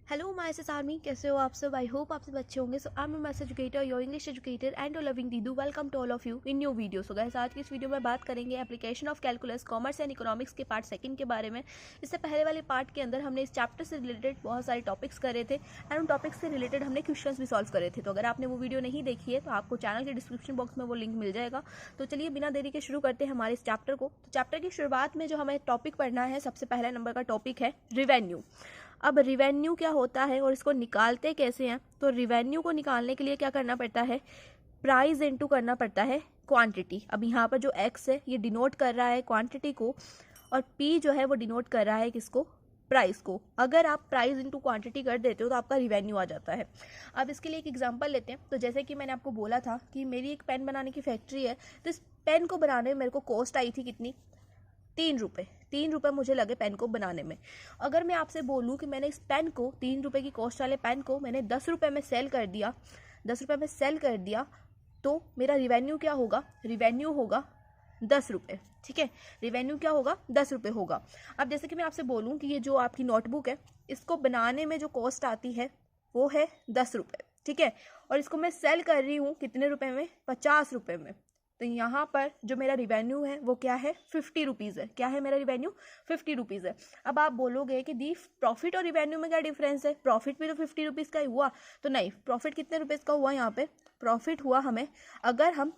Hello my sis army, कैसे हो आप सब। आई होप आप सब अच्छे होंगे। So I am maths educator, your English educator and your loving दीदू। Welcome to all of you in new video. So guys, आज की इस वीडियो में बात करेंगे application of calculus commerce and economics के पार्ट सेकंड के बारे में। इससे पहले वाले पार्ट के अंदर हमने इस चैप्टर से रिलेटेड बहुत सारे टॉपिक्स करे थे एंड उन टॉपिक्स से रिलेटेड हमने क्वेश्चन भी सॉल्व करे थे। तो अगर आपने वो वीडियो नहीं देखी है तो आपको चैनल के डिस्क्रिप्शन बॉक्स में वो लिंक मिल जाएगा। तो चलिए बिना देरी के शुरू करते हैं हमारे इस चैप्टर को। तो चैप्टर की शुरुआत में जो हमें टॉपिक पढ़ना है, सबसे पहला नंबर का टॉपिक है रिवेन्यू। अब रिवेन्यू क्या होता है और इसको निकालते कैसे हैं। तो रिवेन्यू को निकालने के लिए क्या करना पड़ता है, प्राइस इनटू करना पड़ता है क्वांटिटी। अब यहाँ पर जो एक्स है ये डिनोट कर रहा है क्वांटिटी को और पी जो है वो डिनोट कर रहा है किसको, प्राइस को। अगर आप प्राइस इनटू क्वांटिटी कर देते हो तो आपका रिवेन्यू आ जाता है। अब इसके लिए एक एग्जांपल लेते हैं। तो जैसे कि मैंने आपको बोला था कि मेरी एक पेन बनाने की फैक्ट्री है, तो इस पेन को बनाने में मेरे को कॉस्ट आई थी कितनी, 3 रुपये मुझे लगे पेन को बनाने में। अगर मैं आपसे बोलूँ कि मैंने इस पेन को 3 रुपये की कॉस्ट वाले पेन को मैंने 10 रुपये में सेल कर दिया, 10 रुपये में सेल कर दिया, तो मेरा रिवेन्यू क्या होगा, रिवेन्यू होगा 10 रुपये। ठीक है, रिवेन्यू क्या होगा, 10 रुपये होगा। अब जैसे कि मैं आपसे बोलूँ कि ये जो आपकी नोटबुक है, इसको बनाने में जो कॉस्ट आती है वो है 10 रुपये। ठीक है, और इसको मैं सेल कर रही हूँ कितने रुपए में, 50 रुपये में। तो यहाँ पर जो मेरा रिवेन्यू है वो क्या है, 50 रुपीज़ है। क्या है मेरा रिवेन्यू, 50 रुपीज़ है। अब आप बोलोगे कि दी प्रॉफिट और रिवेन्यू में क्या डिफरेंस है, प्रॉफिट भी तो 50 रुपीज़ का ही हुआ। तो नहीं, प्रॉफिट कितने रुपीज़ का हुआ, यहाँ पे प्रॉफिट हुआ हमें, अगर हम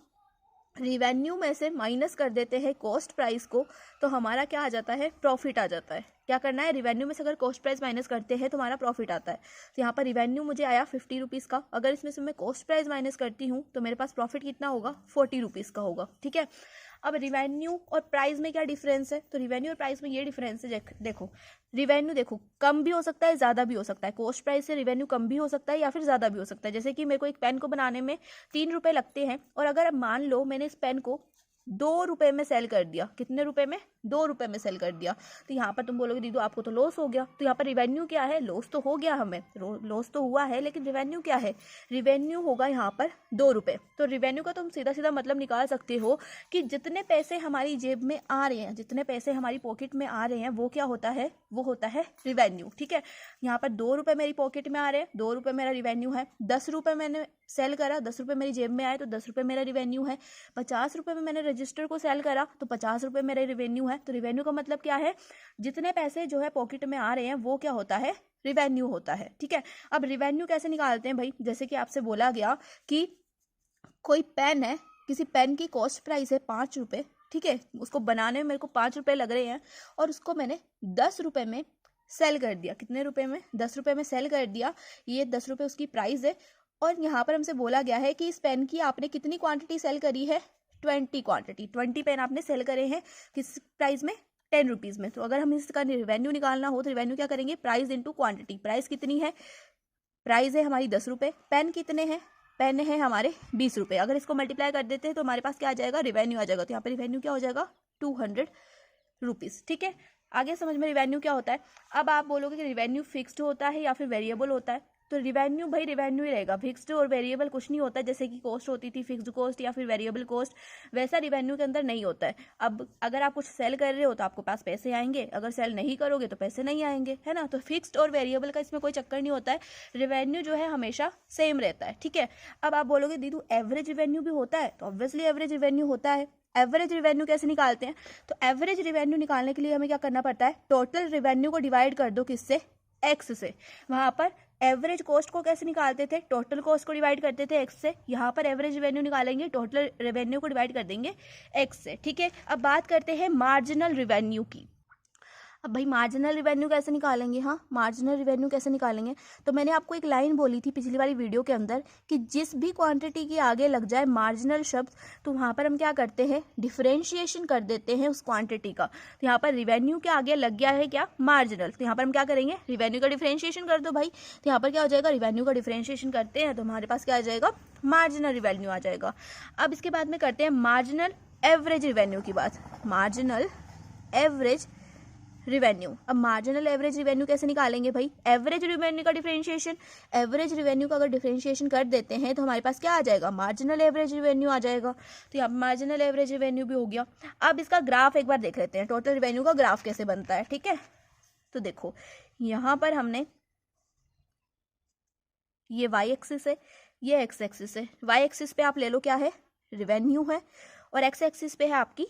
रिवेन्यू में से माइनस कर देते हैं कॉस्ट प्राइस को तो हमारा क्या आ जाता है, प्रॉफिट आ जाता है। क्या करना है, रिवेन्यू में से अगर कॉस्ट प्राइस माइनस करते हैं तो हमारा प्रॉफिट आता है। तो यहाँ पर रिवेन्यू मुझे आया 50 रुपीज़ का, अगर इसमें से मैं कॉस्ट प्राइस माइनस करती हूँ तो मेरे पास प्रॉफिट कितना होगा, 40 रुपीज़ का होगा। ठीक है, अब रिवेन्यू और प्राइस में क्या डिफरेंस है, तो रिवेन्यू और प्राइस में ये डिफरेंस है। देखो रिवेन्यू देखो कम भी हो सकता है, ज़्यादा भी हो सकता है। कॉस्ट प्राइस से रिवेन्यू कम भी हो सकता है या फिर ज़्यादा भी हो सकता है। जैसे कि मेरे को एक पेन को बनाने में 3 रुपये लगते हैं और अगर मान लो मैंने इस पेन को 2 रुपये में सेल कर दिया, कितने रुपए में, 2 रुपये में सेल कर दिया, तो यहाँ पर तुम बोलोगे दीदू आपको तो लॉस हो गया। तो यहाँ पर रिवेन्यू क्या है, लॉस तो हो गया, हमें लॉस तो हुआ है, लेकिन रिवेन्यू क्या है, रिवेन्यू होगा यहाँ पर 2 रुपये। तो रिवेन्यू का तुम सीधा सीधा मतलब निकाल सकते हो कि जितने पैसे हमारी जेब में आ रहे हैं, जितने पैसे हमारी पॉकेट में आ रहे हैं वो क्या होता है, वो होता है रिवेन्यू। ठीक है, यहाँ पर 2 रुपये मेरी पॉकेट में आ रहे हैं, 2 रुपये मेरा रिवेन्यू है। 10 रुपये मैंने सेल करा, 10 रुपये मेरी जेब में आए तो 10 रुपये मेरा रिवेन्यू है। 50 रुपये में मैंने रजिस्टर को सेल करा तो 50 रुपये मेरा रिवेन्यू है। तो रिवेन्यू का मतलब क्या है, जितने पैसे जो है पॉकेट में आ रहे हैं वो क्या होता है, रिवेन्यू होता है। ठीक है, अब रिवेन्यू कैसे निकालते हैं भाई, जैसे कि आपसे बोला गया कि कोई पेन है, किसी पेन की कॉस्ट प्राइस है 5 रुपये। ठीक है, उसको बनाने में मेरे को 5 रुपये लग रहे हैं और उसको मैंने 10 रुपये में सेल कर दिया, कितने रुपए में, 10 रुपये में सेल कर दिया। ये 10 रुपये उसकी प्राइस है और यहाँ पर हमसे बोला गया है कि इस पेन की आपने कितनी क्वांटिटी सेल करी है, 20 क्वांटिटी, 20 पेन आपने सेल करे हैं किस प्राइस में, 10 रुपीज़ में। तो अगर हम इसका रिवेन्यू निकालना हो तो रिवेन्यू क्या करेंगे, प्राइस इंटू क्वांटिटी। प्राइस कितनी है, प्राइस है हमारी 10 रुपये, पेन कितने हैं, पेन है हमारे 20 रुपये। अगर इसको मल्टीप्लाई कर देते हैं तो हमारे पास क्या आ जाएगा, रिवेन्यू आ जाएगा। तो यहाँ पर रिवेन्यू क्या हो जाएगा, 200 रुपीज़। ठीक है, आगे समझ में रिवेन्यू क्या होता है। अब आप बोलोगे कि रिवेन्यू फिक्स्ड होता है या फिर वेरिएबल होता है। तो रिवेन्यू भाई रिवेन्यू ही रहेगा, फिक्स्ड और वेरिएबल कुछ नहीं होता है। जैसे कि कॉस्ट होती थी फिक्स्ड कॉस्ट या फिर वेरिएबल कॉस्ट, वैसा रिवेन्यू के अंदर नहीं होता है। अब अगर आप कुछ सेल कर रहे हो तो आपको पास पैसे आएंगे, अगर सेल नहीं करोगे तो पैसे नहीं आएंगे, है ना। तो फिक्स्ड और वेरिएबल का इसमें कोई चक्कर नहीं होता है, रिवेन्यू जो है हमेशा सेम रहता है। ठीक है, अब आप बोलोगे दीदू एवरेज रिवेन्यू भी होता है, तो ऑब्वियसली एवरेज रिवेन्यू होता है। एवरेज रिवेन्यू कैसे निकालते हैं, तो एवरेज रिवेन्यू निकालने के लिए हमें क्या करना पड़ता है, टोटल रिवेन्यू को डिवाइड कर दो किससे, एक्स से। वहां पर एवरेज कॉस्ट को कैसे निकालते थे, टोटल कॉस्ट को डिवाइड करते थे एक्स से। यहाँ पर एवरेज रेवेन्यू निकालेंगे, टोटल रेवेन्यू को डिवाइड कर देंगे एक्स से। ठीक है, अब बात करते हैं मार्जिनल रिवेन्यू की। अब भाई मार्जिनल रिवेन्यू कैसे निकालेंगे, हाँ मार्जिनल रिवेन्यू कैसे निकालेंगे। तो मैंने आपको एक लाइन बोली थी पिछली वाली वीडियो के अंदर कि जिस भी क्वांटिटी के आगे लग जाए मार्जिनल शब्द तो वहाँ पर हम क्या करते हैं, डिफरेंशिएशन कर देते हैं उस क्वांटिटी का। तो यहाँ पर रिवेन्यू के आगे लग गया है क्या, मार्जिनल, तो यहाँ पर हम क्या करेंगे, रिवेन्यू का डिफरेंशिएशन कर दो भाई। तो यहाँ पर क्या हो जाएगा, रिवेन्यू का डिफरेंशिएशन करते हैं तो हमारे पास क्या आ जाएगा, मार्जिनल रिवेन्यू आ जाएगा। अब इसके बाद में करते हैं मार्जिनल एवरेज रिवेन्यू की बात, मार्जिनल एवरेज रिवेन्यू। अब मार्जिनल एवरेज रिवेन्यू कैसे निकालेंगे भाई, एवरेज रिवेन्यू का डिफरेंशिएशन, एवरेज रिवेन्यू का अगर डिफरेंशिएशन कर देते हैं तो हमारे पास क्या आ जाएगा, मार्जिनल एवरेज रिवेन्यू आ जाएगा। तो यहाँ मार्जिनल एवरेज रिवेन्यू भी हो गया। अब इसका ग्राफ एक बार देख लेते हैं, टोटल रिवेन्यू का ग्राफ कैसे बनता है। ठीक है, तो देखो यहाँ पर हमने ये वाई एक्सिस है, ये एक्स एक्सिस है। वाई एक्सिस पे आप ले लो क्या है, रिवेन्यू है, और एक्स एक्सिस पे है आपकी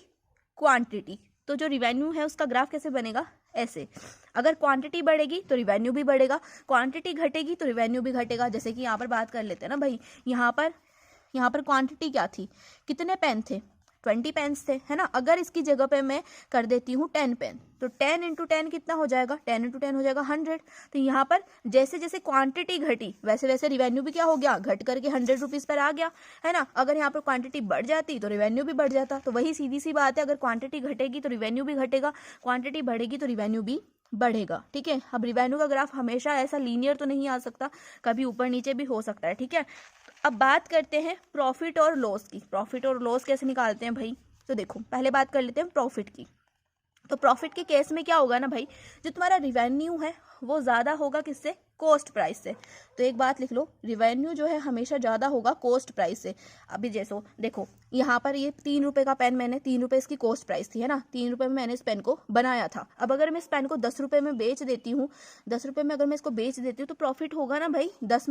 क्वांटिटी। तो जो रिवेन्यू है उसका ग्राफ कैसे बनेगा, ऐसे। अगर क्वांटिटी बढ़ेगी तो रिवेन्यू भी बढ़ेगा, क्वांटिटी घटेगी तो रिवेन्यू भी घटेगा। जैसे कि यहाँ पर बात कर लेते हैं ना भाई, यहाँ पर क्वांटिटी क्या थी, कितने पेन थे, 20 पेन्स थे, है ना। अगर इसकी जगह पे मैं कर देती हूँ 10 पेन, तो 10 × 10 कितना हो जाएगा, 10 × 10 हो जाएगा 100। तो यहाँ पर जैसे जैसे क्वांटिटी घटी वैसे वैसे रिवेन्यू भी क्या हो गया, घट करके 100 रुपीज़ पर आ गया, है ना। अगर यहाँ पर क्वांटिटी बढ़ जाती तो रिवेन्यू भी बढ़ जाता। तो वही सीधी सी बात है, अगर क्वांटिटी घटेगी तो रिवेन्यू भी घटेगा, क्वांटिटी बढ़ेगी तो रिवेन्यू भी बढ़ेगा, ठीक है। अब रिवेन्यू का ग्राफ हमेशा ऐसा लीनियर तो नहीं आ सकता, कभी ऊपर नीचे भी हो सकता है, ठीक है। अब बात करते हैं प्रॉफिट और लॉस की। प्रॉफिट और लॉस कैसे निकालते हैं भाई, तो देखो पहले बात कर लेते हैं प्रॉफिट की। तो प्रॉफिट के केस में क्या होगा ना भाई, जो तुम्हारा रिवेन्यू है वो ज़्यादा होगा किससे, कॉस्ट प्राइस से। तो एक बात लिख लो, रिवेन्यू जो है हमेशा ज़्यादा होगा कॉस्ट प्राइस से। अभी जैसे देखो यहाँ पर ये 3 रुपये का पेन, मैंने 3 रुपये इसकी कॉस्ट प्राइस थी, है ना। 3 रुपये में मैंने इस पेन को बनाया था। अब अगर मैं इस पेन को 10 रुपये में बेच देती हूँ, 10 रुपये में अगर मैं इसको बेच देती हूँ तो प्रॉफिट होगा ना भाई, 10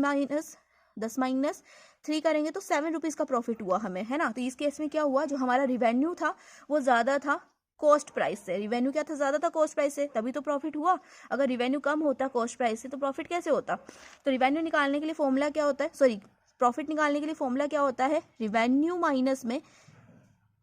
माइनस 3 करेंगे तो 7 रुपीज़ का प्रॉफिट हुआ हमें, है ना। तो इस केस में क्या हुआ, जो हमारा रिवेन्यू था वो ज़्यादा था कॉस्ट प्राइस से। रिवेन्यू क्या था, ज़्यादा था कॉस्ट प्राइस से, तभी तो प्रॉफिट हुआ। अगर रिवेन्यू कम होता कॉस्ट प्राइस से तो प्रॉफिट कैसे होता। तो रिवेन्यू निकालने के लिए फॉर्मूला क्या होता है, सॉरी प्रॉफिट निकालने के लिए फॉर्मूला क्या होता है, रिवेन्यू माइनस में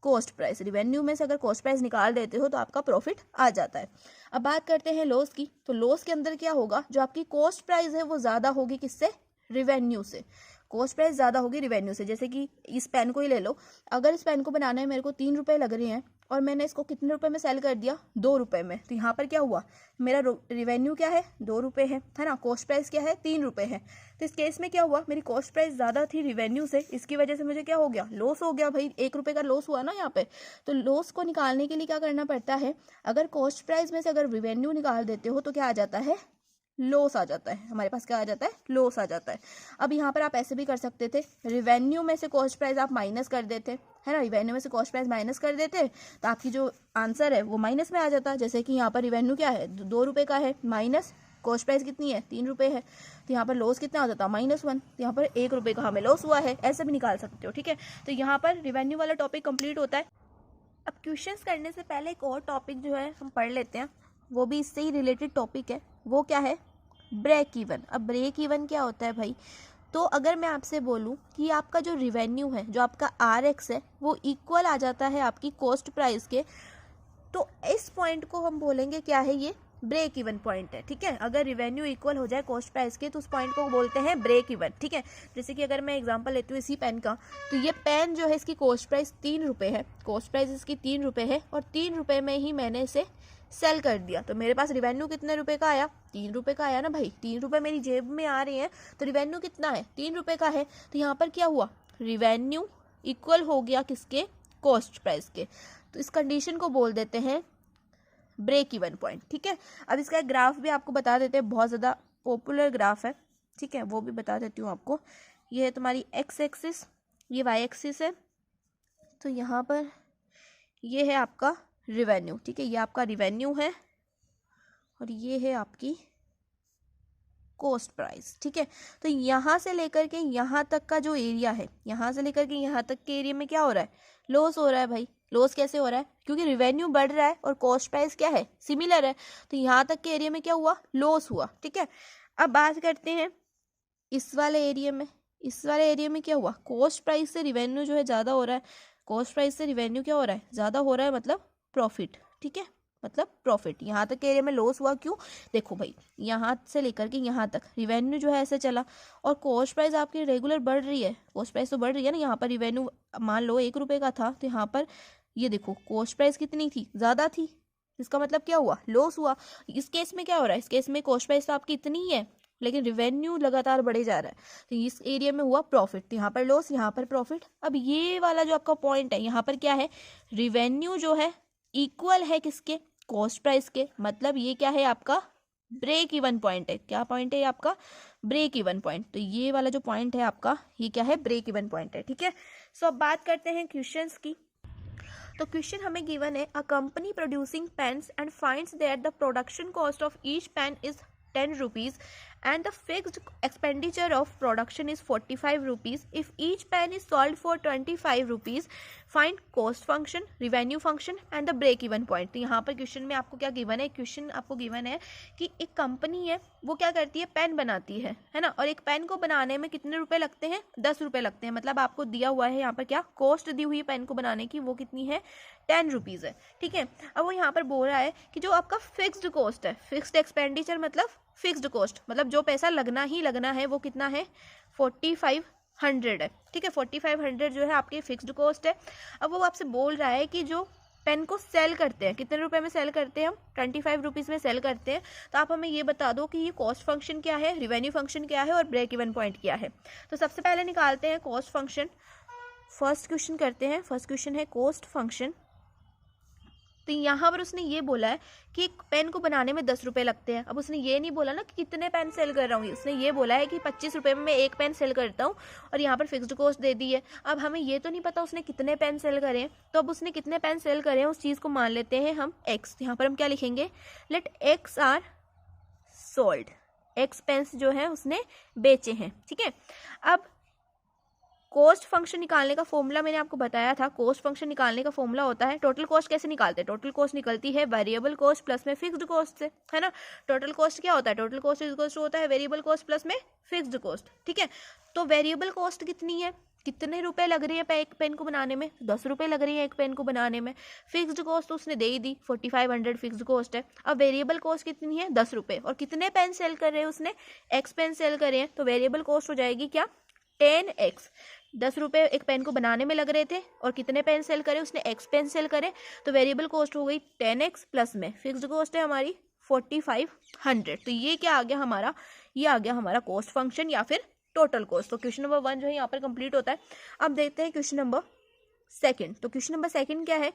कॉस्ट प्राइस। रिवेन्यू में से अगर कॉस्ट प्राइस निकाल देते हो तो आपका प्रॉफिट आ जाता है। अब बात करते हैं लॉस की। तो लॉस के अंदर क्या होगा, जो आपकी कॉस्ट प्राइस है वो ज़्यादा होगी किससे, रिवेन्यू से। कॉस्ट प्राइस ज़्यादा होगी रिवेन्यू से। जैसे कि इस पेन को ही ले लो, अगर इस पेन को बनाने में मेरे को 3 रुपये लग रहे हैं और मैंने इसको कितने रुपए में सेल कर दिया, 2 रुपये में, तो यहाँ पर क्या हुआ, मेरा रिवेन्यू क्या है, 2 रुपये है ना। कॉस्ट प्राइस क्या है, 3 रुपये है। तो इस केस में क्या हुआ, मेरी कॉस्ट प्राइस ज़्यादा थी रिवेन्यू से, इसकी वजह से मुझे क्या हो गया, लॉस हो गया भाई, 1 रुपये का लॉस हुआ ना यहाँ पे। तो लॉस को निकालने के लिए क्या करना पड़ता है, अगर कॉस्ट प्राइस में से अगर रिवेन्यू निकाल देते हो तो क्या आ जाता है, लॉस आ जाता है। हमारे पास क्या आ जाता है, लॉस आ जाता है। अब यहाँ पर आप ऐसे भी कर सकते थे, रिवेन्यू में से कॉस्ट प्राइस आप माइनस कर देते, है ना। रिवेन्यू में से कॉस्ट प्राइस माइनस कर देते तो आपकी जो आंसर है वो माइनस में आ जाता। जैसे कि यहाँ पर रिवेन्यू क्या है, 2 रुपये का है, माइनस कॉस्ट प्राइस कितनी है, 3 रुपये है, तो यहाँ पर लॉस कितना आ जाता, -1। तो यहाँ पर 1 रुपये का हमें लॉस हुआ है, ऐसे भी निकाल सकते हो, ठीक है। तो यहाँ पर रिवेन्यू वाला टॉपिक कंप्लीट होता है। अब क्वेश्चंस करने से पहले एक और टॉपिक जो है हम पढ़ लेते हैं, वो भी इससे ही रिलेटेड टॉपिक है। वो क्या है, ब्रेक इवन। अब ब्रेक इवन क्या होता है भाई, तो अगर मैं आपसे बोलूं कि आपका जो रिवेन्यू है, जो आपका RX है, वो इक्वल आ जाता है आपकी कॉस्ट प्राइस के, तो इस पॉइंट को हम बोलेंगे क्या है, ये ब्रेक इवन पॉइंट है, ठीक है। अगर रिवेन्यू इक्वल हो जाए कॉस्ट प्राइस के तो उस पॉइंट को बोलते हैं ब्रेक इवन, ठीक है। जैसे कि अगर मैं एग्जांपल लेती हूँ इसी पेन का, तो ये पेन जो है इसकी कॉस्ट प्राइस 3 रुपये है, कॉस्ट प्राइस इसकी 3 रुपये है, और 3 रुपये में ही मैंने इसे सेल कर दिया, तो मेरे पास रिवेन्यू कितने रुपए का आया, 3 रुपये का आया ना भाई। 3 रुपये मेरी जेब में आ रहे हैं तो रिवेन्यू कितना है, 3 रुपये का है। तो यहाँ पर क्या हुआ, रिवेन्यू इक्वल हो गया किसके, कॉस्ट प्राइस के। तो इस कंडीशन को बोल देते हैं ब्रेक इवन पॉइंट, ठीक है। अब इसका एक ग्राफ भी आपको बता देते हैं, बहुत ज़्यादा पॉपुलर ग्राफ है, ठीक है, वो भी बता देती हूँ आपको। ये है तुम्हारी एक्स एक्सिस, ये वाई एक्सिस है। तो यहाँ पर ये है आपका रिवेन्यू, ठीक है, ये आपका रिवेन्यू है और ये है आपकी कॉस्ट प्राइस, ठीक है। तो यहाँ से लेकर के यहाँ तक का जो एरिया है, यहाँ से लेकर के यहाँ तक के एरिया में क्या हो रहा है, लॉस हो रहा है भाई। लॉस कैसे हो रहा है, क्योंकि रिवेन्यू बढ़ रहा है और कॉस्ट प्राइस क्या है, सिमिलर है। तो यहाँ तक के एरिया में क्या हुआ, लॉस हुआ, ठीक है। अब बात करते हैं इस वाले एरिया में। इस वाले एरिया में क्या हुआ, कॉस्ट प्राइस से रिवेन्यू जो है ज़्यादा हो रहा है, कॉस्ट प्राइस से रिवेन्यू क्या हो रहा है, ज़्यादा हो रहा है, मतलब प्रॉफिट, ठीक है, मतलब प्रॉफिट। यहाँ तक के एरिया में लॉस हुआ, क्यों, देखो भाई, यहाँ से लेकर के यहाँ तक रिवेन्यू जो है ऐसे चला और कॉस्ट प्राइस आपकी रेगुलर बढ़ रही है, कॉस्ट प्राइस तो बढ़ रही है ना। यहाँ पर रिवेन्यू मान लो 1 रुपये का था, तो यहाँ पर ये देखो कॉस्ट प्राइस कितनी थी, ज़्यादा थी, इसका मतलब क्या हुआ, लॉस हुआ। इस केस में क्या हो रहा है, इस केस में कॉस्ट प्राइस तो आपकी इतनी ही है लेकिन रिवेन्यू लगातार बढ़े जा रहा है, तो इस एरिया में हुआ प्रॉफिट। तो यहाँ पर लॉस, यहाँ पर प्रॉफिट। अब ये वाला जो आपका पॉइंट है, यहाँ पर क्या है, रिवेन्यू जो है इक्वल है किसके, कॉस्ट प्राइस के, मतलब ये क्या है आपका ब्रेक इवन पॉइंट है। क्या पॉइंट है ये आपका, ब्रेक इवन पॉइंट। तो ये वाला जो पॉइंट है आपका, ये क्या है, ब्रेक इवन पॉइंट है, ठीक है। सो अब बात करते हैं क्वेश्चंस की। तो क्वेश्चन हमें गिवन है, a company producing pens and finds that the production cost of each pen is 10 rupees and the fixed expenditure of production is 45 rupees. If each pen is sold for 25 rupees, find cost function, revenue function and the break even point. तो यहाँ पर question में आपको क्या given है, question आपको given है कि एक कंपनी है वो क्या करती है, पेन बनाती है ना, और एक पेन को बनाने में कितने रुपए लगते हैं, 10 रुपए लगते हैं। मतलब आपको दिया हुआ है यहाँ पर क्या कॉस्ट दी हुई है पेन को बनाने की, वो कितनी है, 10 रुपीज़ है। ठीक है, अब वो यहाँ पर बोल रहा है कि जो आपका फिक्स्ड कॉस्ट है, फिक्स्ड एक्सपेंडिचर मतलब फिक्स्ड कॉस्ट, मतलब जो पैसा लगना ही लगना है वो कितना है, 4500 है। ठीक है, 4500 जो है आपकी फिक्स्ड कॉस्ट है। अब वो आपसे बोल रहा है कि जो पेन को सेल करते हैं, कितने रुपए में सेल करते हैं हम, 25 रुपीज़ में सेल करते हैं। तो आप हमें ये बता दो कि ये कॉस्ट फंक्शन क्या है, रिवेन्यू फंक्शन क्या है और ब्रेक इवन पॉइंट क्या है। तो सबसे पहले निकालते हैं कॉस्ट फंक्शन। फर्स्ट क्वेश्चन करते हैं, फर्स्ट क्वेश्चन है कॉस्ट फंक्शन। तो यहाँ पर उसने ये बोला है कि एक पेन को बनाने में 10 रुपये लगते हैं। अब उसने ये नहीं बोला ना कि कितने पेन सेल कर रहा हूँ, उसने ये बोला है कि 25 रुपये में मैं एक पेन सेल करता हूँ और यहाँ पर फिक्स्ड कॉस्ट दे दी है। अब हमें ये तो नहीं पता उसने कितने पेन सेल करे हैं, तो अब उसने कितने पेन सेल करे हैं उस चीज़ को मान लेते हैं हम एक्स। यहाँ पर हम क्या लिखेंगे, let x are sold, x pens जो है उसने बेचे हैं। ठीक है, अब कॉस्ट फंक्शन निकालने का फॉर्मूला मैंने आपको बताया था। कॉस्ट फंक्शन निकालने का फॉर्मूला होता है, टोटल कॉस्ट कैसे निकालते हैं, टोटल कॉस्ट निकलती है वेरिएबल कॉस्ट प्लस में फिक्स्ड कॉस्ट से, है ना। टोटल कॉस्ट क्या होता है, total cost is equal to होता है वेरिएबल कॉस्ट प्लस में फिक्स्ड कॉस्ट। ठीक है, तो वेरिएबल कॉस्ट कितनी है, कितने रुपए लग रही है एक पेन को बनाने में, 10 रुपए लग रही है एक पेन को बनाने में। फिक्स्ड कॉस्ट उसने दे ही दी, 4500 फिक्स्ड कॉस्ट है। अब वेरिएबल कॉस्ट कितनी है, 10 रुपए, और कितने पेन सेल कर रहे हैं उसने, एक्स पेन सेल करे हैं, तो वेरिएबल कॉस्ट हो जाएगी क्या, 10x। 10 रुपये एक पेन को बनाने में लग रहे थे और कितने पेन सेल करे उसने, एक्स पेन सेल करे, तो वेरिएबल कॉस्ट हो गई 10x प्लस में फिक्स्ड कॉस्ट है हमारी 4500। तो ये क्या आ गया हमारा, ये आ गया हमारा कॉस्ट फंक्शन या फिर टोटल कॉस्ट। तो क्वेश्चन नंबर 1 जो है यहाँ पर कंप्लीट होता है। अब देखते हैं क्वेश्चन नंबर 2। तो क्वेश्चन नंबर 2 क्या है,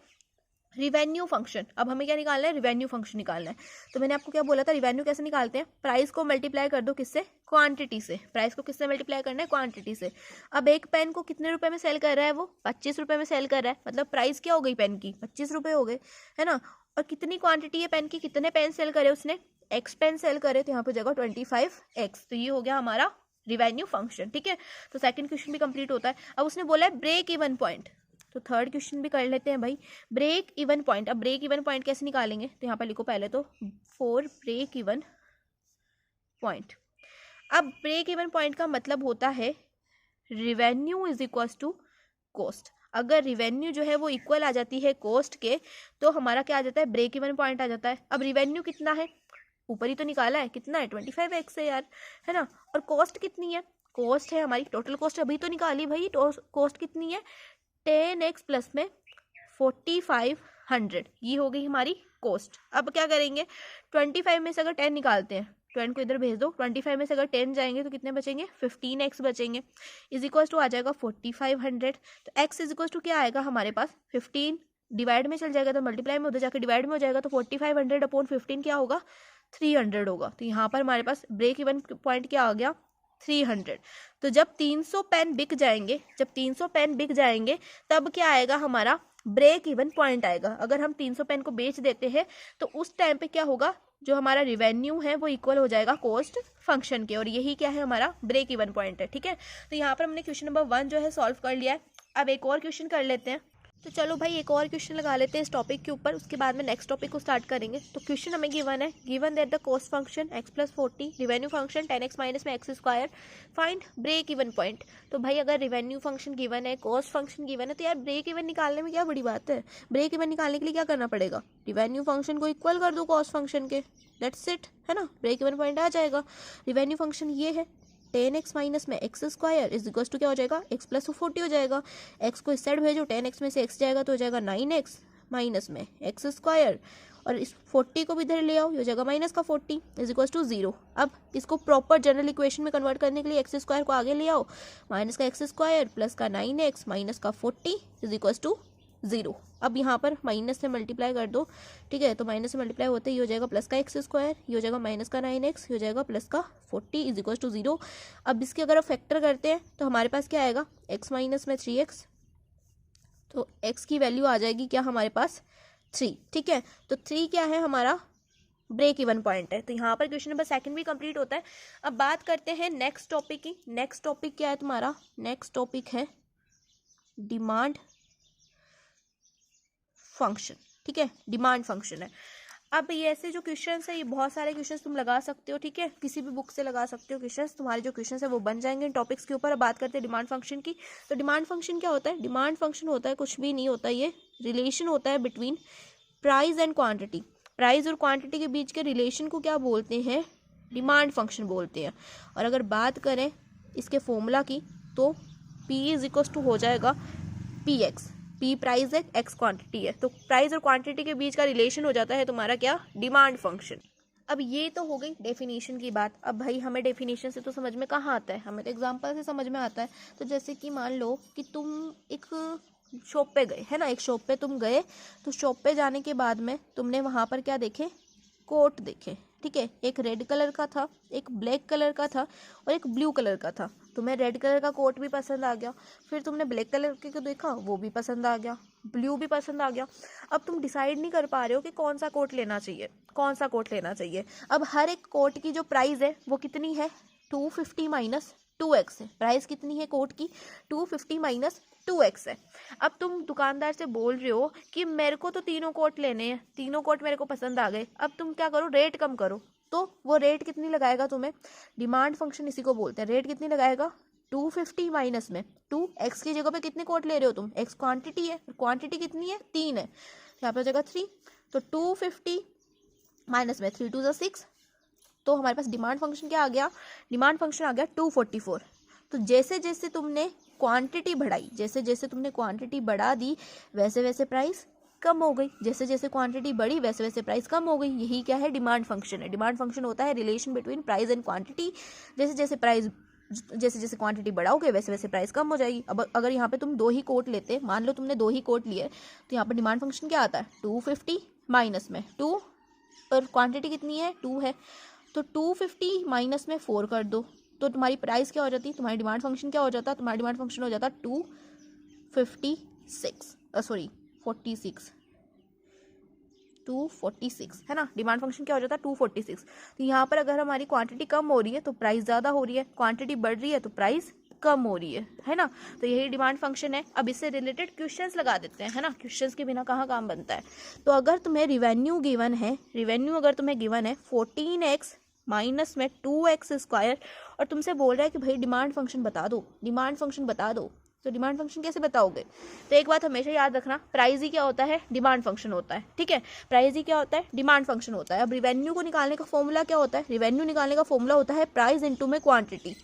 रिवेन्यू फंक्शन। अब हमें क्या निकालना है, रिवेन्यू फंक्शन निकालना है। तो मैंने आपको क्या बोला था, रिवेन्यू कैसे निकालते हैं, प्राइस को मल्टीप्लाई कर दो किससे, क्वांटिटी से। प्राइस को किससे मल्टीप्लाई करना है, क्वांटिटी से। अब एक पेन को कितने रुपए में सेल कर रहा है, वो 25 रुपए में सेल कर रहा है, मतलब प्राइस क्या हो गई पेन की, 25 रुपए हो गए, है ना। और कितनी क्वांटिटी है पेन की, कितने पेन सेल करे उसने, एक्स पेन सेल करे, तो यहाँ पे जगह 25x। तो ये हो गया हमारा रिवेन्यू फंक्शन। ठीक है, तो सेकंड क्वेश्चन भी कंप्लीट होता है। अब उसने बोला है ब्रेक इवन पॉइंट, तो थर्ड क्वेश्चन भी कर लेते हैं भाई, ब्रेक इवन पॉइंट। अब ब्रेक इवन पॉइंट कैसे निकालेंगे, तो यहाँ पर लिखो पहले तो फॉर ब्रेक इवन पॉइंट। अब ब्रेक इवन पॉइंट का मतलब होता है revenue is equal to cost. अगर रिवेन्यू जो है वो इक्वल आ जाती है कॉस्ट के, तो हमारा क्या आ जाता है, ब्रेक इवन पॉइंट आ जाता है। अब रिवेन्यू कितना है, ऊपर ही तो निकाला है, कितना है, 25x है यार, है ना। और कॉस्ट कितनी है, कॉस्ट है हमारी, टोटल कॉस्ट अभी तो निकाली भाई, कॉस्ट कितनी है, 10x प्लस में 4500, ये हो गई हमारी कॉस्ट। अब क्या करेंगे, 25 में से अगर 10 निकालते हैं, 10 को इधर भेज दो, 25 में से अगर 10 जाएंगे तो कितने बचेंगे, 15x बचेंगे, इज इक्वल टू आ जाएगा 4500। तो x इज इक्वल टू क्या आएगा हमारे पास, 15 डिवाइड में चल जाएगा तो मल्टीप्लाई में, उधर जाकर डिवाइड में हो जाएगा, तो 4500 अपॉन 15 क्या होगा, 300 होगा। तो यहाँ पर हमारे पास ब्रेक इवन पॉइंट क्या आ गया, 300। तो जब 300 पेन बिक जाएंगे, जब 300 पेन बिक जाएंगे तब क्या आएगा हमारा, ब्रेक इवन पॉइंट आएगा। अगर हम 300 पेन को बेच देते हैं तो उस टाइम पे क्या होगा, जो हमारा रिवेन्यू है वो इक्वल हो जाएगा कॉस्ट फंक्शन के, और यही क्या है हमारा ब्रेक इवन पॉइंट है। ठीक है, तो यहाँ पर हमने क्वेश्चन नंबर 1 जो है सॉल्व कर लिया है। अब एक और क्वेश्चन कर लेते हैं। तो चलो भाई एक और क्वेश्चन लगा लेते हैं इस टॉपिक के ऊपर, उसके बाद में नेक्स्ट टॉपिक को स्टार्ट करेंगे। तो क्वेश्चन हमें गिवन है, given that the cost function x plus 40, revenue function 10x minus में x square, find break even point. तो भाई अगर रिवेन्यू फंक्शन गिवन है, कॉस्ट फंक्शन गिवन है, तो यार ब्रेक इवन निकालने में क्या बड़ी बात है। ब्रेक इवन निकालने के लिए क्या करना पड़ेगा, रिवेन्यू फंक्शन को इक्वल कर दो कॉस्ट फंक्शन के, दैट्स इट, है ना, ब्रेक इवन पॉइंट आ जाएगा। रिवेन्यू फंक्शन ये है, 10x माइनस में x square is equal to क्या हो जाएगा, x प्लस 40 हो जाएगा। x को इस साइड भेजो, 10x में से x जाएगा तो हो जाएगा 9x माइनस में एक्स स्क्वायर, और इस 40 को भी इधर ले आओ, ये हो जाएगा माइनस का 40 इज इक्वल टू 0। अब इसको प्रॉपर जनरल इक्वेशन में कन्वर्ट करने के लिए एक्स स्क्वायर को आगे ले आओ, माइनस का एक्स स्क्वायर प्लस का 9x माइनस का 40 इज इक्वल टू 0। अब यहाँ पर माइनस से मल्टीप्लाई कर दो, ठीक है, तो माइनस से मल्टीप्लाई होते ही हो जाएगा प्लस का एक्स स्क्वायर, ये हो जाएगा माइनस का 9x, ये हो जाएगा प्लस का 40 इज इक्वल टू 0। अब इसके अगर आप फैक्टर करते हैं तो हमारे पास क्या आएगा, x माइनस में 3x, तो x की वैल्यू आ जाएगी क्या हमारे पास 3। ठीक है, तो 3 क्या है हमारा ब्रेक इवन पॉइंट है। तो यहाँ पर क्वेश्चन नंबर सेकंड भी कंप्लीट होता है। अब बात करते हैं नेक्स्ट टॉपिक की। नेक्स्ट टॉपिक क्या है तुम्हारा? नेक्स्ट टॉपिक है डिमांड फंक्शन। ठीक है, डिमांड फंक्शन है। अब ये ऐसे जो क्वेश्चंस है, ये बहुत सारे क्वेश्चंस तुम लगा सकते हो। ठीक है, किसी भी बुक से लगा सकते हो क्वेश्चंस, तुम्हारे जो क्वेश्चंस है वो बन जाएंगे इन टॉपिक्स के ऊपर। अब बात करते हैं डिमांड फंक्शन की। तो डिमांड फंक्शन क्या होता है? डिमांड फंक्शन होता है, कुछ भी नहीं होता, ये रिलेशन होता है between price and quantity. Price और क्वांटिटी के बीच के रिलेशन को क्या बोलते हैं? डिमांड फंक्शन बोलते हैं। और अगर बात करें इसके फॉर्मूला की, तो P इज इक्वल टू हो जाएगा PX। P प्राइस है, X क्वांटिटी है, तो प्राइस और क्वांटिटी के बीच का रिलेशन हो जाता है तुम्हारा क्या? Demand function. अब ये तो हो गई डेफिनेशन की बात। अब भाई हमें डेफिनेशन से तो समझ में कहाँ आता है, हमें तो एग्जांपल से समझ में आता है। तो जैसे कि मान लो कि तुम एक शॉप पे गए, है ना, एक शॉप पे तुम गए, तो शॉप पे जाने के बाद में तुमने वहाँ पर क्या देखे? कोट देखे। ठीक है, एक रेड कलर का था, एक ब्लैक कलर का था और एक ब्लू कलर का था। तुम्हें रेड कलर का कोट भी पसंद आ गया, फिर तुमने ब्लैक कलर के को देखा, वो भी पसंद आ गया, ब्लू भी पसंद आ गया। अब तुम डिसाइड नहीं कर पा रहे हो कि कौन सा कोट लेना चाहिए, कौन सा कोट लेना चाहिए। अब हर एक कोट की जो प्राइस है वो कितनी है? 250 माइनस 2x है। प्राइस कितनी है कोट की? 250 माइनस 2x है। अब तुम दुकानदार से बोल रहे हो कि मेरे को तो तीनों कोट लेने हैं, तीनों कोट मेरे को पसंद आ गए, अब तुम क्या करो? रेट कम करो। तो वो रेट कितनी लगाएगा तुम्हें? डिमांड फंक्शन इसी को बोलते हैं। रेट कितनी लगाएगा? 250 माइनस में 2x की जगह पे कितने कोट ले रहे हो तुम? x क्वांटिटी है, क्वांटिटी कितनी है? 3 है, यहाँ पे हो जाएगा 3। तो 250 माइनस में 3 2 6, तो हमारे पास डिमांड फंक्शन क्या आ गया? डिमांड फंक्शन आ गया 244। तो जैसे जैसे तुमने क्वांटिटी बढ़ाई, जैसे जैसे तुमने क्वांटिटी बढ़ा दी, वैसे वैसे प्राइस कम हो गई। जैसे जैसे क्वांटिटी बढ़ी, वैसे वैसे प्राइस कम हो गई। यही क्या है? डिमांड फंक्शन है। डिमांड फंक्शन होता है relation between price and quantity. जैसे जैसे प्राइस, जैसे जैसे क्वांटिटी बढ़ाओगे वैसे वैसे प्राइस कम हो जाएगी। अब अगर यहाँ पे तुम 2 ही कोट लेते, मान लो तुमने 2 ही कोट लिए, तो यहाँ पर डिमांड फंक्शन क्या आता है? 250 माइनस में 2, और क्वांटिटी कितनी है? 2 है, तो 250 माइनस में 4 कर दो, तो तुम्हारी प्राइस क्या हो जाती? तुम्हारी डिमांड फंक्शन क्या हो जाता? तुम्हारा डिमांड फंक्शन हो जाता 256, सॉरी 46, 246, है ना। डिमांड फंक्शन क्या हो जाता है? 246। तो यहाँ पर अगर हमारी क्वांटिटी कम हो रही है तो प्राइस ज़्यादा हो रही है, क्वांटिटी बढ़ रही है तो प्राइस कम हो रही है ना। तो यही डिमांड फंक्शन है। अब इससे रिलेटेड क्वेश्चंस लगा देते हैं, है ना। क्वेश्चंस के बिना कहाँ काम बनता है। तो अगर तुम्हें रिवेन्यू गिवन है, रिवेन्यू अगर तुम्हें गिवन है 14x माइनस में 2x स्क्वायर, और तुमसे बोल रहा है कि भाई डिमांड फंक्शन बता दो, डिमांड फंक्शन बता दो, तो डिमांड फंक्शन कैसे बताओगे? तो एक बात हमेशा याद रखना, प्राइस ही क्या होता है? डिमांड फंक्शन होता है। ठीक है, प्राइस ही क्या होता है? डिमांड फंक्शन होता है। अब रिवेन्यू को निकालने का फॉर्मूला क्या होता है? रिवेन्यू निकालने का फॉर्मूला होता है प्राइस इंटू में क्वांटिटी।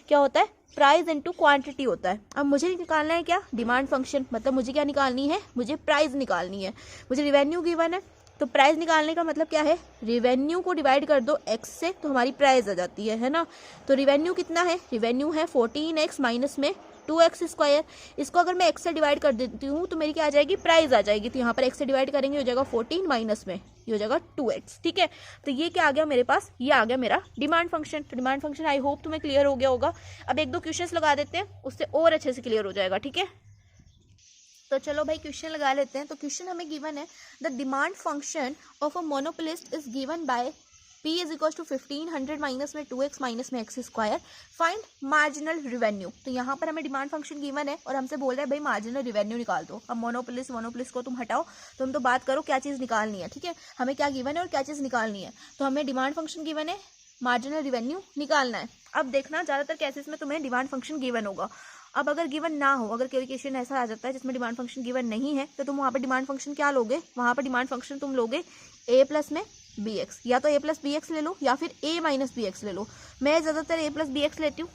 क्या होता है? प्राइस इंटू क्वांटिटी होता है। अब मुझे निकालना है क्या? Demand function. मतलब मुझे क्या निकालनी है? मुझे प्राइस निकालनी है। मुझे रिवेन्यू गिवन है, तो प्राइस निकालने का मतलब क्या है? रिवेन्यू को डिवाइड कर दो x से, तो हमारी प्राइस आ जाती है ना। तो रिवेन्यू कितना है? रिवेन्यू है 14x माइनस में 2x स्क्वायर। इसको अगर मैं x से डिवाइड कर देती हूँ तो मेरी क्या आ जाएगी? प्राइस आ जाएगी। तो यहाँ पर x से डिवाइड करेंगे, हो जाएगा 14 माइनस में ये हो जाएगा 2x। ठीक है, तो ये क्या आ गया मेरे पास? ये आ गया मेरा डिमांड फंक्शन। तो डिमांड फंक्शन आई होप तुम्हें क्लियर हो गया होगा। अब 1-2 क्वेश्चंस लगा देते हैं, उससे और अच्छे से क्लियर हो जाएगा। ठीक है, तो चलो भाई क्वेश्चन लगा लेते हैं। तो क्वेश्चन हमें गिवन है, the demand function of a monopolist is given by P is equal to 1500 minus में 2x माइनस में x square, find marginal revenue. तो यहाँ पर हमें डिमांड फंक्शन गिवन है और हमसे बोल रहा है भाई मार्जिनल रिवेन्यू निकाल दो। अब मोनोपोलिस्ट को तुम हटाओ, तो हम तो बात करो क्या चीज़ निकालनी है। ठीक है, हमें क्या गिवन है और क्या चीज़ निकालनी है। तो हमें डिमांड फंक्शन गिवन है, मार्जिनल रिवेन्यू निकालना है। अब देखना ज़्यादातर केसेस में तुम्हें डिमांड फंक्शन गिवन होगा। अब अगर गिवन ना हो, अगर कोई क्वेश्चन ऐसा आ जाता है जिसमें डिमांड फंक्शन गिवन नहीं है, तो तुम वहाँ पर डिमांड फंक्शन क्या लोगे? वहाँ पर डिमांड फंक्शन तुम लोगे a प्लस में bx, या तो a प्लस bx ले लो या फिर a माइनस bx ले लो। मैं ज़्यादातर a प्लस bx लेती हूँ,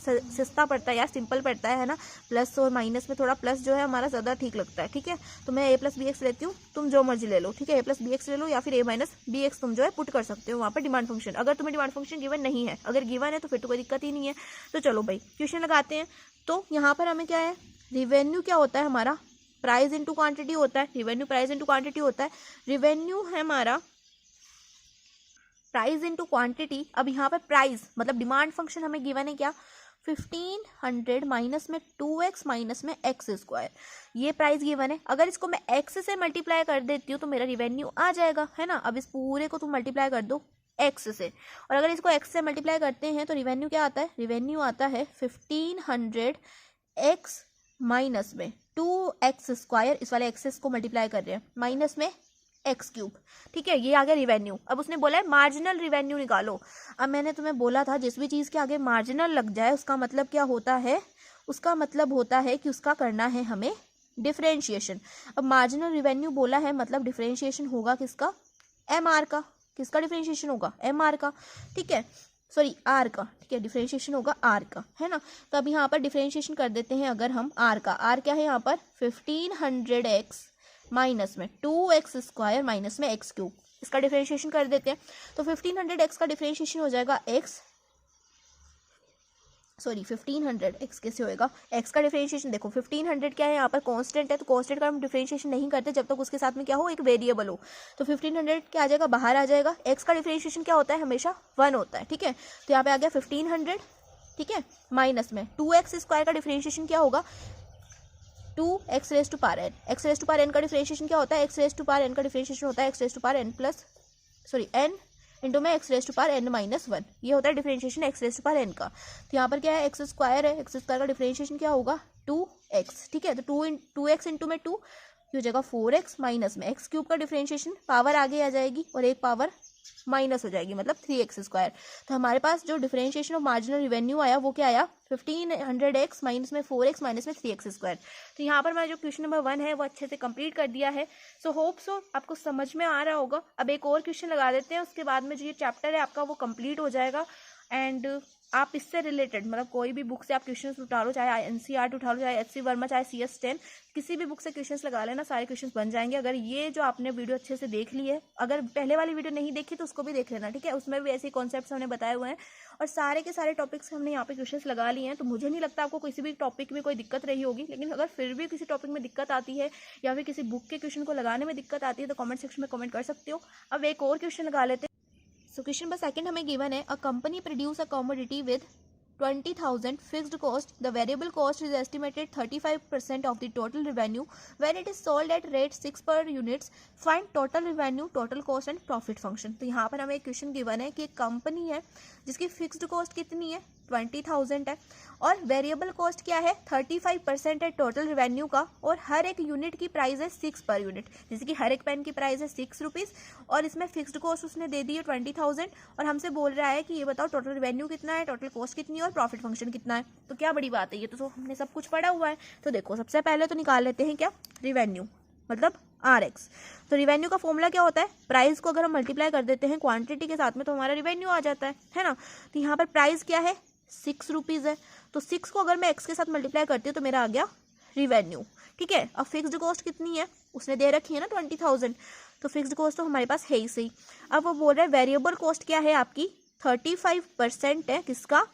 सस्ता पड़ता है यार, सिंपल पड़ता है ना। प्लस और माइनस में थोड़ा प्लस जो है हमारा ज़्यादा ठीक लगता है। ठीक है, तो मैं a प्लस bx लेती हूँ, तुम जो मर्जी ले लो। ठीक है, a प्लस bx ले लो या फिर a माइनस bx तुम जो है पुट कर सकते हो वहाँ पर डिमांड फंक्शन। अगर तुम्हें डिमांड फंक्शन गिवन नहीं है, अगर गिवन है तो फिर तो कोई दिक्कत ही नहीं है। तो चलो भाई क्वेश्चन लगाते हैं। तो यहाँ पर हमें क्या है? रिवेन्यू क्या होता है हमारा? प्राइस इंटू क्वांटिटी होता है। रिवेन्यू प्राइस इंटू क्वांटिटी होता है। रिवेन्यू है हमारा प्राइस इंटू क्वांटिटी। अब यहाँ पर प्राइस मतलब डिमांड फंक्शन हमें गिवन है क्या? 1500 माइनस में 2x माइनस में एक्स स्क्वायर, ये प्राइस गिवन है। अगर इसको मैं x से मल्टीप्लाई कर देती हूँ तो मेरा रिवेन्यू आ जाएगा, है ना। अब इस पूरे को तुम मल्टीप्लाई कर दो x से, और अगर इसको x से मल्टीप्लाई करते हैं तो रिवेन्यू क्या आता है, रिवेन्यू आता है 1500 x माइनस में 2x स्क्वायर, इस वाले एक्सेस को मल्टीप्लाई कर रहे हैं, माइनस में एक्स क्यूब। ठीक है, ये आ गया रिवेन्यू। अब उसने बोला है मार्जिनल रिवेन्यू निकालो। अब मैंने तुम्हें बोला था जिस भी चीज़ के आगे मार्जिनल लग जाए उसका मतलब क्या होता है, उसका मतलब होता है कि उसका करना है हमें डिफरेंशिएशन। अब मार्जिनल रिवेन्यू बोला है मतलब डिफरेंशिएशन होगा किसका, एम आर का। किसका डिफरेंशिएशन होगा, एम आर का। ठीक है, सॉरी आर का। ठीक है, डिफरेंशिएशन होगा आर का, है ना। तो अब यहाँ पर डिफरेंशिएशन कर देते हैं अगर हम आर का। आर क्या है यहाँ पर, 1500x माइनस में 2x स्क्वायर माइनस में एक्स क्यूब, इसका डिफरेंशिएशन कर देते हैं। तो 1500x का डिफरेंशिएशन हो जाएगा x, सॉरी 1500x कैसे होएगा, x का डिफरेंशिएशन देखो 1500 क्या है यहाँ पर, कांस्टेंट है, तो कांस्टेंट का हम डिफरेंशिएशन नहीं करते जब तक उसके साथ में क्या हो, एक वेरिएबल हो। तो 1500 क्या आ जाएगा, बाहर आ जाएगा। x का डिफरेंशिएशन क्या होता है, हमेशा 1 होता है। ठीक है, तो यहाँ पे आ गया 1500, ठीक है, माइनस में 2x स्क्वायर का डिफरेंशिएशन क्या होगा, 2x raise to power n। x raise to power n का डिफरेंशिएशन क्या होता है, x raise to power n का डिफरेंशिएशन होता है x raise to power n plus, sorry n into में x raise to power n minus 1, ये होता है differentiation x raise to power n का। तो यहाँ पर क्या है, एक्स स्क्वायर है, एक्स स्क्वायर का डिफरेंशिएशन क्या होगा, 2x। ठीक है, तो 2x इंटू में 2, ये हो जाएगा 4x माइनस में एक्स क्यूब का डिफरेंशिएशन, पावर आगे आ जाएगी और एक पावर माइनस हो जाएगी, मतलब 3x स्क्वायर। तो हमारे पास जो डिफरेंशिएशन ऑफ मार्जिनल रिवेन्यू आया वो क्या आया, 1500x माइनस में 4x माइनस में 3x स्क्वायर। तो यहाँ पर मैं जो क्वेश्चन नंबर 1 है वो अच्छे से कंप्लीट कर दिया है। सो होप सो आपको समझ में आ रहा होगा। अब एक और क्वेश्चन लगा देते हैं, उसके बाद में जो ये चैप्टर है आपका वो कंप्लीट हो जाएगा। एंड आप इससे रिलेटेड मतलब कोई भी बुक से आप क्वेश्चंस उठा लो, चाहे एनसीईआरटी उठा लो, चाहे एचसी वर्मा, चाहे CS10, किसी भी बुक से क्वेश्चंस लगा लेना, सारे क्वेश्चंस बन जाएंगे। अगर ये जो आपने वीडियो अच्छे से देख ली है, अगर पहले वाली वीडियो नहीं देखी तो उसको भी देख लेना। ठीक है, उसमें भी ऐसे कॉन्सेप्ट्स हमने बताए हुए हैं और सारे के सारे टॉपिक्स हमने यहाँ पे क्वेश्चंस लगा लिए हैं। तो मुझे नहीं लगता आपको किसी भी टॉपिक में कोई दिक्कत रही होगी, लेकिन अगर फिर भी किसी टॉपिक में दिक्कत आती है या फिर किसी बुक के क्वेश्चन को लगाने में दिक्कत आती है तो कमेंट सेक्शन में कमेंट कर सकते हो। अब एक और क्वेश्चन लगा लेते हैं। सो क्वेश्चन नंबर 2 हमें गिवन है, a company produce a commodity with 20,000 fixed cost. The variable cost is estimated 35% of the total revenue when it is sold at rate 6 per units. Find total revenue, total cost and profit function. तो यहाँ पर हमें एक question given है कि एक company है जिसकी फिक्स्ड कॉस्ट कितनी है, 20,000 है, और वेरिएबल कॉस्ट क्या है, 35% है टोटल रिवेन्यू का, और हर एक यूनिट की प्राइस है 6 पर यूनिट। जैसे कि हर एक पेन की प्राइस है 6 रुपीज़ और इसमें फिक्स्ड कॉस्ट उसने दे दी है 20,000 और हमसे बोल रहा है कि ये बताओ टोटल रिवेन्यू कितना है, टोटल कॉस्ट कितनी है और प्रॉफिट फंक्शन कितना है। तो क्या बड़ी बात है, ये तो हमने सब कुछ पढ़ा हुआ है। तो देखो सबसे पहले तो निकाल लेते हैं क्या, रिवेन्यू मतलब RX। तो रिवेन्यू का फॉर्मूला क्या होता है, प्राइस को अगर हम मल्टीप्लाई कर देते हैं क्वांटिटी के साथ में तो हमारा रिवेन्यू आ जाता है ना। तो यहाँ पर प्राइस क्या है, 6 रुपीज़ है, तो 6 को अगर मैं x के साथ मल्टीप्लाई करती हूँ तो मेरा आ गया रिवेन्यू। ठीक है, अब फिक्स्ड कॉस्ट कितनी है, उसने दे रखी है ना 20,000, तो फिक्स्ड कॉस्ट तो हमारे पास है ही सही। अब वो बोल रहे हैं वेरिएबल कॉस्ट क्या है आपकी, 35% है किसका,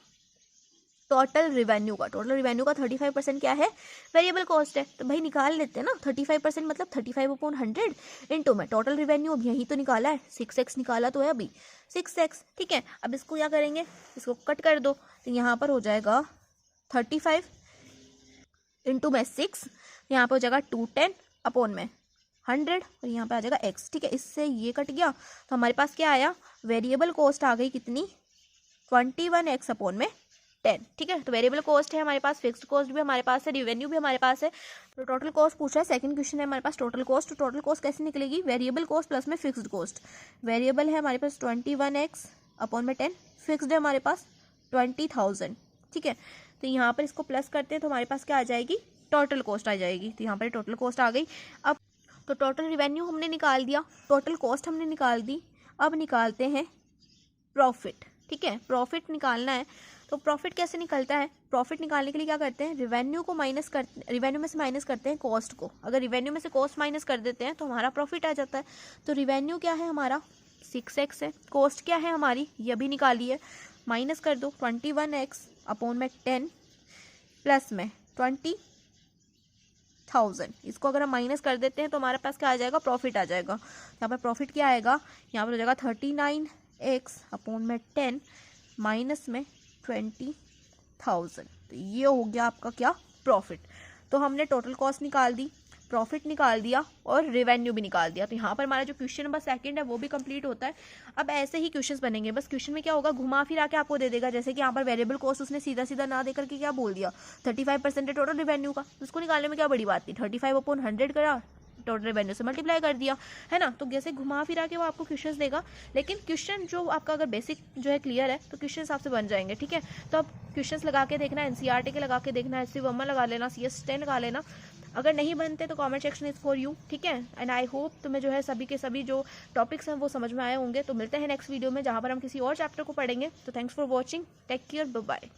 टोटल रिवेन्यू का। टोटल रिवेन्यू का 35% क्या है, वेरिएबल कॉस्ट है। तो भाई निकाल लेते हैं ना, 35% मतलब 35/100 इंटू में टोटल रिवेन्यू, अब यही तो निकाला है, 6x निकाला तो है अभी 6x। ठीक है, अब इसको क्या करेंगे, इसको कट कर दो, तो यहाँ पर हो जाएगा 35 इंटू में 6, यहाँ पर हो जाएगा 210 अपॉन में 100 और यहाँ पे आ जाएगा x। ठीक है, इससे ये कट गया तो हमारे पास क्या आया, वेरिएबल कॉस्ट आ गई कितनी, 21x अपॉन में 10। ठीक है, तो वेरिएबल कॉस्ट है हमारे पास, फिक्स्ड कॉस्ट भी हमारे पास है, रिवेन्यू भी हमारे पास है। तो टोटल कॉस्ट पूछा है, सेकंड क्वेश्चन है हमारे पास टोटल कॉस्ट। तो टोटल कॉस्ट कैसे निकलेगी, वेरिएबल कॉस्ट प्लस में फिक्स्ड कॉस्ट। वेरिएबल है हमारे पास 21x अपॉन में 10, फिक्स्ड है हमारे पास 20,000। ठीक है, तो यहाँ पर इसको प्लस करते हैं तो हमारे पास क्या आ जाएगी, टोटल कॉस्ट आ जाएगी। तो यहाँ पर टोटल कॉस्ट आ गई। अब तो टोटल रिवेन्यू हमने निकाल दिया, टोटल कॉस्ट हमने निकाल दी, अब निकालते हैं प्रॉफिट। ठीक है, प्रॉफिट निकालना है। तो प्रॉफिट कैसे निकलता है, प्रॉफिट निकालने के लिए क्या करते हैं, रिवेन्यू में से माइनस करते हैं कॉस्ट को। अगर रिवेन्यू में से कॉस्ट माइनस कर देते हैं तो हमारा प्रॉफिट आ जाता है। तो रिवेन्यू क्या है हमारा, 6x है, कॉस्ट क्या है हमारी, ये भी निकाली है, माइनस कर दो 21x अपॉन में 10 प्लस में 20,000। इसको अगर हम माइनस कर देते हैं तो हमारे पास क्या आ जाएगा, प्रॉफिट आ जाएगा। यहाँ पर प्रॉफिट क्या आएगा, यहाँ पर हो जाएगा 39x अपॉन में 10 माइनस में 20,000। 1000। तो ये हो गया आपका क्या, प्रॉफिट। तो हमने टोटल कॉस्ट निकाल दी, प्रॉफिट निकाल दिया और रेवेन्यू भी निकाल दिया। तो यहाँ पर हमारा जो क्वेश्चन नंबर सेकंड है वो भी कंप्लीट होता है। अब ऐसे ही क्वेश्चंस बनेंगे, बस क्वेश्चन में क्या होगा, घुमा फिरा के आपको दे देगा। जैसे कि यहाँ पर वेरिएबल कॉस्ट उसने सीधा सीधा ना देकर के क्या बोल दिया, 35% टोटल रेवेन्यू का। उसको निकालने में क्या बड़ी बात थी, 35/100 करा, टोटल रेवेन्यू से मल्टीप्लाई कर दिया, है ना। तो जैसे घुमा फिरा के वो आपको क्वेश्चंस देगा, लेकिन क्वेश्चन जो आपका अगर बेसिक जो है क्लियर है तो क्वेश्चन हिसाब से बन जाएंगे, ठीक है। तो अब क्वेश्चंस लगा के देखना, एनसीईआरटी के लगा के देखना, एससी वर्मा लगा लेना, CS10 लगा लेना। अगर नहीं बनते तो comment section is for you, ठीक है। एंड आई होप तुम्हें जो है सभी के सभी जो टॉपिक्स हैं वो समझ में आए होंगे। तो मिलते हैं नेक्स्ट वीडियो में जहाँ पर हम किसी और चैप्टर को पढ़ेंगे। तो thanks for watching, take care, bye bye.